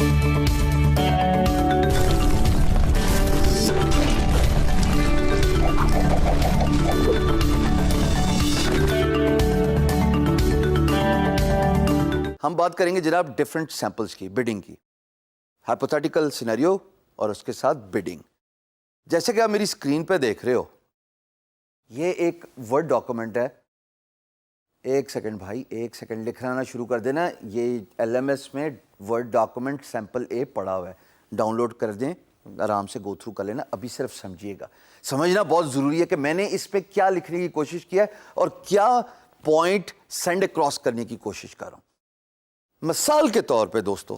ہم بات کریں گے جناب ڈفرینٹ سیمپلز کی، بڈنگ کی، ہائپوتھیٹیکل سینیریو اور اس کے ساتھ بڈنگ. جیسے کہ آپ میری اسکرین پہ دیکھ رہے ہو، یہ ایک ورڈ ڈاکومنٹ ہے. ایک سیکنڈ بھائی، ایک سیکنڈ، لکھنا شروع کر دینا. یہ ایل ایم ایس میں ورڈ ڈاکومنٹ سیمپل اے پڑا ہوا ہے، ڈاؤن لوڈ کر دیں، آرام سے گو تھرو کر لینا. ابھی صرف سمجھیے گا، سمجھنا بہت ضروری ہے کہ میں نے اس پہ کیا لکھنے کی کوشش کیا ہے اور کیا پوائنٹ سینڈ اکراس کرنے کی کوشش کر رہا ہوں. مثال کے طور پہ دوستو،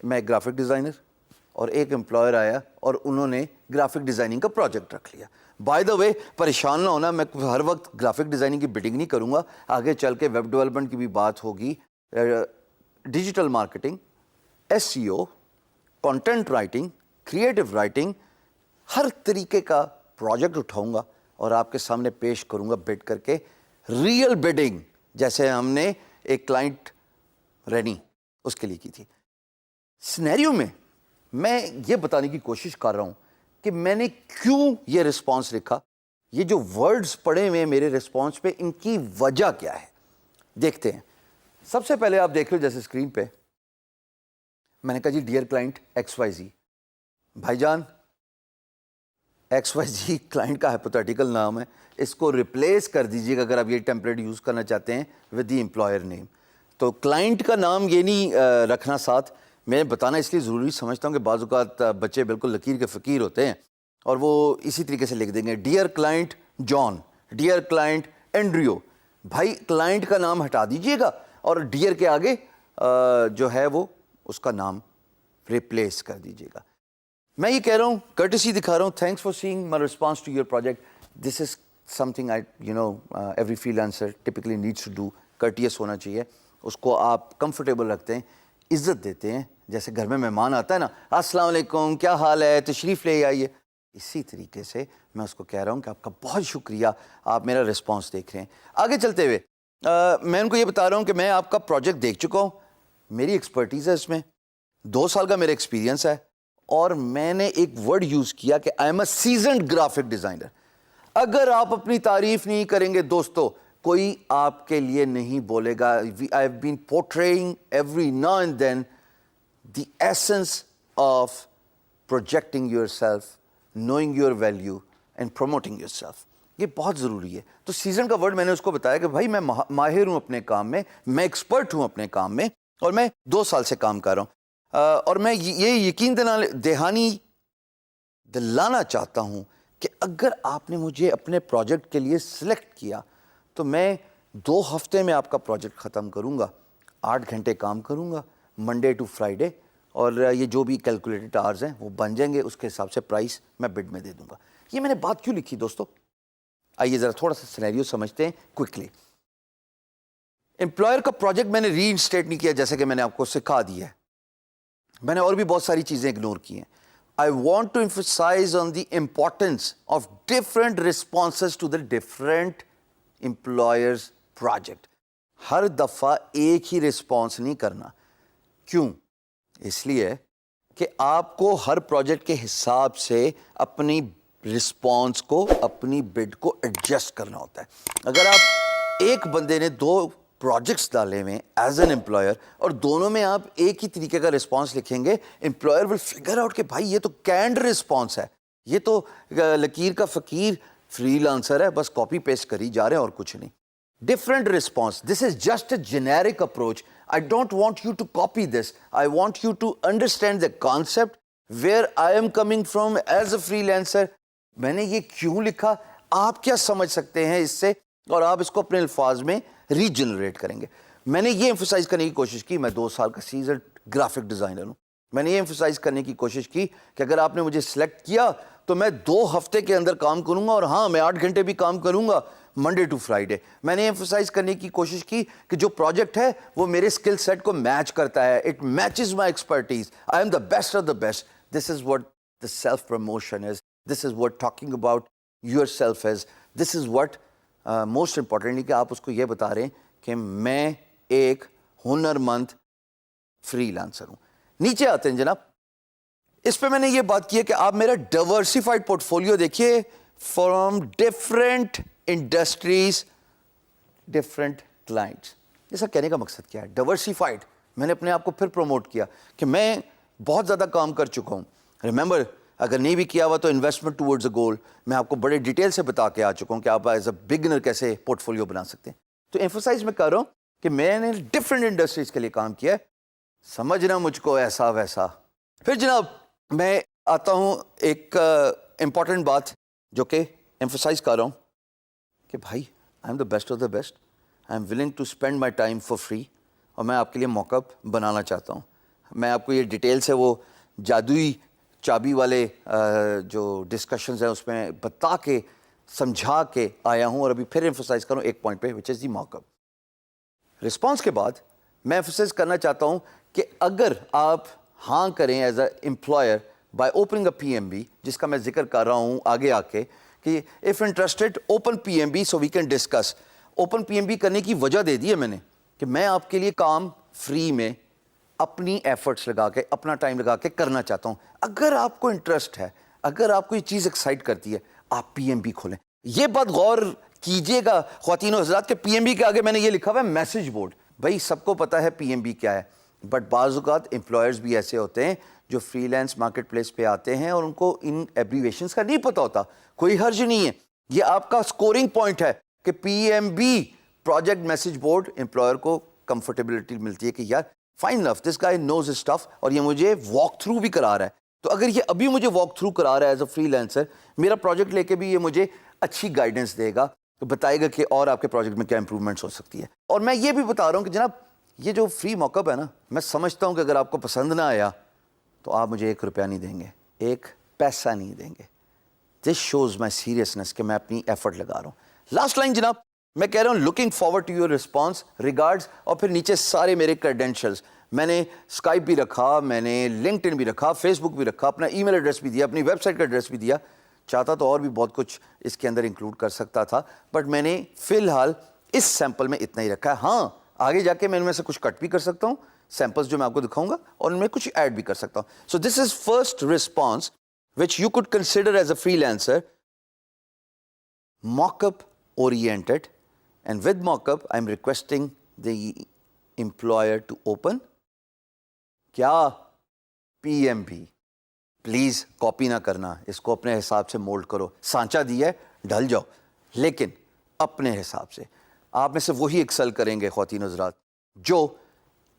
میں ایک گرافک ڈیزائنر اور ایک امپلائر آیا اور انہوں نے گرافک ڈیزائننگ کا پروجیکٹ رکھ لیا. بائی دا وے پریشان نہ ہونا، میں ہر وقت گرافک ڈیزائننگ کی بڈنگ نہیں کروں گا. آگے چل کے ویب ڈیولپمنٹ کی بھی بات ہوگی، ڈیجیٹل مارکیٹنگ، ایس سی او، کانٹینٹ رائٹنگ، کریٹو رائٹنگ، ہر طریقے کا پروجیکٹ اٹھاؤں گا اور آپ کے سامنے پیش کروں گا بڈ کر کے. ریئل بڈنگ جیسے ہم نے ایک کلائنٹ رینی اس کے لیے کی تھی. سینیریو میں یہ بتانے کی کوشش کر رہا ہوں کہ میں نے کیوں یہ رسپانس لکھا. یہ جو ورڈز پڑے ہوئے ہیں میرے رسپانس پہ، ان کی وجہ کیا ہے دیکھتے ہیں. سب سے پہلے آپ دیکھ رہے ہو جیسے اسکرین پہ میں نے کہا جی dear client X Y Z. بھائی جان ایکس وائی زی کلائنٹ کا ہائپوتھیٹیکل نام ہے، اس کو ریپلیس کر دیجیے گا اگر آپ یہ ٹیمپلیٹ یوز کرنا چاہتے ہیں ود دی امپلائر نیم. تو کلائنٹ کا نام یہ نہیں رکھنا ساتھ. میں بتانا اس لیے ضروری سمجھتا ہوں کہ بعض اوقات بچے بالکل لکیر کے فقیر ہوتے ہیں اور وہ اسی طریقے سے لکھ دیں گے ڈیئر کلائنٹ جان، ڈیئر کلائنٹ اینڈریو. بھائی کلائنٹ کا نام ہٹا دیجیے گا اور ڈیئر کے آگے جو ہے وہ اس کا نام ریپلیس کر دیجیے گا. میں یہ کہہ رہا ہوں، کرٹسی دکھا رہا ہوں. Thanks for seeing my response to your project. This is something every freelancer typically needs to do. Courtesy ہونا چاہیے، اس کو آپ کمفرٹیبل رکھتے ہیں، عزت دیتے ہیں. جیسے گھر میں مہمان آتا ہے نا، السلام علیکم، کیا حال ہے، تشریف لے آئیے. اسی طریقے سے میں اس کو کہہ رہا ہوں کہ آپ کا بہت شکریہ، آپ میرا رسپانس دیکھ رہے ہیں. آگے چلتے ہوئے میں ان کو یہ بتا رہا ہوں کہ میں آپ کا پروجیکٹ دیکھ چکا ہوں، میری ایکسپرٹیز ہے اس میں، 2 سال کا میرا ایکسپیرینس ہے، اور میں نے ایک ورڈ یوز کیا کہ I am a seasoned graphic designer. اگر آپ اپنی تعریف نہیں کریں گے دوستو، کوئی آپ کے لیے نہیں بولے گا. I have been portraying every now and then the essence of projecting yourself, knowing your value and promoting yourself. یہ بہت ضروری ہے. تو سیزن کا ورڈ میں نے اس کو بتایا کہ بھائی میں ماہر ہوں اپنے کام میں، میں ایکسپرٹ ہوں اپنے کام میں، اور میں 2 سال سے کام کر رہا ہوں. اور میں یہ یقین دلانا چاہتا ہوں کہ اگر آپ نے مجھے اپنے پروجیکٹ کے لیے سلیکٹ کیا تو میں 2 ہفتے میں آپ کا پروجیکٹ ختم کروں گا. 8 گھنٹے کام کروں گا منڈے ٹو فرائیڈے، اور یہ جو بھی کیلکولیٹڈ آورز ہیں وہ بن جائیں گے، اس کے حساب سے پرائس میں بڈ میں دے دوں گا. یہ میں نے بات کیوں لکھی دوستو؟ آئیے ذرا تھوڑا سا سینیریو سمجھتے ہیں کوئکلی. امپلائر کا پروجیکٹ میں نے ری انسٹیٹ نہیں کیا، جیسے کہ میں نے آپ کو سکھا دیا ہے. میں نے اور بھی بہت ساری چیزیں اگنور کی ہیں. I want to emphasize on the importance of different responses to the different employers' project. ہر دفعہ ایک ہی رسپانس نہیں کرنا. کیوں؟ اس لیے کہ آپ کو ہر پروجیکٹ کے حساب سے اپنی رسپانس کو، اپنی بڈ کو ایڈجسٹ کرنا ہوتا ہے. اگر آپ ایک بندے نے 2 پروجیکٹس ڈالے ہوئے ایز این امپلائر اور دونوں میں آپ ایک ہی طریقے کا رسپانس لکھیں گے، امپلائر ول فگر آؤٹ کہ بھائی یہ تو کینڈ رسپانس ہے، یہ تو لکیر کا فقیر فری لانسر ہے، بس کاپی پیسٹ کری جا رہے ہیں اور کچھ نہیں. Different response, this is just a generic approach. I don't want you to copy this. I want you to understand the concept, where I am coming from as a freelancer. میں نے یہ کیوں لکھا، آپ کیا سمجھ سکتے ہیں اس سے، اور آپ اس کو اپنے الفاظ میں ری جنریٹ کریں گے. میں نے یہ ایمفسائز کرنے کی کوشش کی میں 2 سال کا سیزنڈ گرافک ڈیزائنر ہوں. میں نے یہ ایمفسائز کرنے کی کوشش کی کہ اگر آپ نے مجھے سلیکٹ کیا تو میں 2 ہفتے کے اندر کام کروں گا، اور ہاں میں 8 گھنٹے بھی کام کروں گا منڈے ٹو فرائیڈے. میں نے ایمفسائز کرنے کی کوشش کی کہ جو پروجیکٹ ہے وہ میرے اسکل سیٹ کو میچ کرتا ہے. It matches my expertise. I am the best of the best. This is what the self promotion is. This is what talking about your self is. This is what most importantly کہ آپ اس کو یہ بتا رہے ہیں کہ میں ایک ہنر مند فری لانسر ہوں. نیچے آتے ہیں جناب, اس پہ میں نے یہ بات کی ہے کہ آپ میرا ڈائیورسیفائڈ پورٹ فولیو دیکھیے from different industries, different clients. ایسا کہنے کا مقصد کیا ہے؟ ڈائیورسیفائڈ. میں نے اپنے آپ کو پھر پروموٹ کیا کہ میں بہت زیادہ کام کر چکا ہوں. ریممبر, اگر نہیں بھی کیا ہوا تو انویسٹمنٹ ٹورڈز اے گول میں آپ کو بڑے ڈیٹیل سے بتا کے آ چکا ہوں کہ آپ ایز اے بگنر کیسے پورٹ فولیو بنا سکتے ہیں. تو ایمفسائز میں کر رہا ہوں کہ میں نے ڈفرینٹ انڈسٹریز کے لیے کام کیا ہے, سمجھنا مجھ کو ایسا ویسا. پھر جناب میں آتا ہوں ایک امپورٹنٹ بات جو کہ ایمفسائز کر رہا ہوں کہ بھائی I am the best of the best, I am willing to spend my time for free, اور میں آپ کے لیے موقع بنانا چاہتا ہوں. میں آپ کو یہ ڈیٹیل سے وہ جادوئی چابی والے جو ڈسکشنز ہیں اس میں بتا کے سمجھا کے آیا ہوں, اور ابھی پھر ایمفسائز کروں ایک پوائنٹ پہ وچ از دی موقع. رسپانس کے بعد میں ایمفسائز کرنا چاہتا ہوں کہ اگر آپ ہاں کریں as a employer by opening a P M B, جس کا میں ذکر کر رہا ہوں آگے آ کے کہ if interested open P M B so we can discuss. Open P M B کرنے کی وجہ دے دی ہے میں نے کہ میں آپ کے لیے کام فری میں اپنی ایفرٹس لگا کے اپنا ٹائم لگا کے کرنا چاہتا ہوں. اگر آپ کو انٹرسٹ ہے, اگر آپ کو یہ چیز ایکسائٹ کرتی ہے, آپ پی ایم بی کھولیں. یہ بات غور کیجئے گا خواتین و حضرات کہ پی ایم بی کے آگے میں نے یہ لکھا ہوا ہے میسج بورڈ. بھائی سب کو پتا ہے پی ایم بی کیا ہے, بٹ بعض اوقات امپلائرز بھی ایسے ہوتے ہیں جو فری لینس مارکیٹ پلیس پہ آتے ہیں اور ان کو ان ایبریویشنز کا نہیں پتا ہوتا. کوئی حرج نہیں ہے, یہ آپ کا سکورنگ پوائنٹ ہے کہ P M B project message board employer کو کمفرٹیبلٹی ملتی ہے کہ یار fine if this guy knows his stuff, اور یہ مجھے واک تھرو بھی کرا رہا ہے. تو اگر یہ ابھی مجھے واک تھرو کرا رہا ہے ایز اے فری لینسر, میرا پروجیکٹ لے کے بھی یہ مجھے اچھی گائیڈنس دے گا, بتائے گا کہ اور آپ کے پروجیکٹ میں کیا امپروومنٹس ہو سکتی ہے. اور میں یہ بھی بتا رہا ہوں کہ جناب یہ جو فری موقع ہے نا, میں سمجھتا ہوں کہ اگر آپ کو پسند نہ آیا تو آپ مجھے 1 روپیہ نہیں دیں گے, 1 پیسہ نہیں دیں گے. دس شوز مائی سیریسنس کہ میں اپنی ایفرٹ لگا رہا ہوں. لاسٹ لائن جناب میں کہہ رہا ہوں looking forward to your response, regards, اور پھر نیچے سارے میرے کریڈینشلز. میں نے اسکائپ بھی رکھا, میں نے لنکڈ ان بھی رکھا, فیس بک بھی رکھا, اپنا ای میل ایڈریس بھی دیا, اپنی ویب سائٹ کا ایڈریس بھی دیا. چاہتا تو اور بھی بہت کچھ اس کے اندر انکلوڈ کر سکتا تھا, بٹ میں نے فی الحال اس سیمپل میں اتنا ہی رکھا ہے. ہاں آگے جا کے میں ان میں سے کچھ کٹ بھی کر سکتا ہوں, سیمپلز جو میں آپ کو دکھاؤں گا, اور ان میں کچھ ایڈ بھی کر سکتا ہوں. So this is first response which you could consider as a freelancer, mock-up oriented, and with mock-up I'm requesting the employer to open کیا P M B. Please copy نہ کرنا, اس کو اپنے حساب سے مولڈ کرو. سانچا دیا ہے ڈھل جاؤ, لیکن اپنے حساب سے. آپ میں سے وہی ایکسل کریں گے خواتین حضرات جو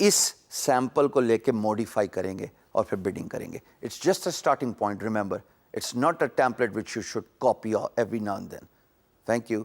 اس سیمپل کو لے کے موڈیفائی کریں گے اور پھر بڈنگ کریں گے. It's just a starting point, remember it's not a template which you should copy every now and then. Thank you.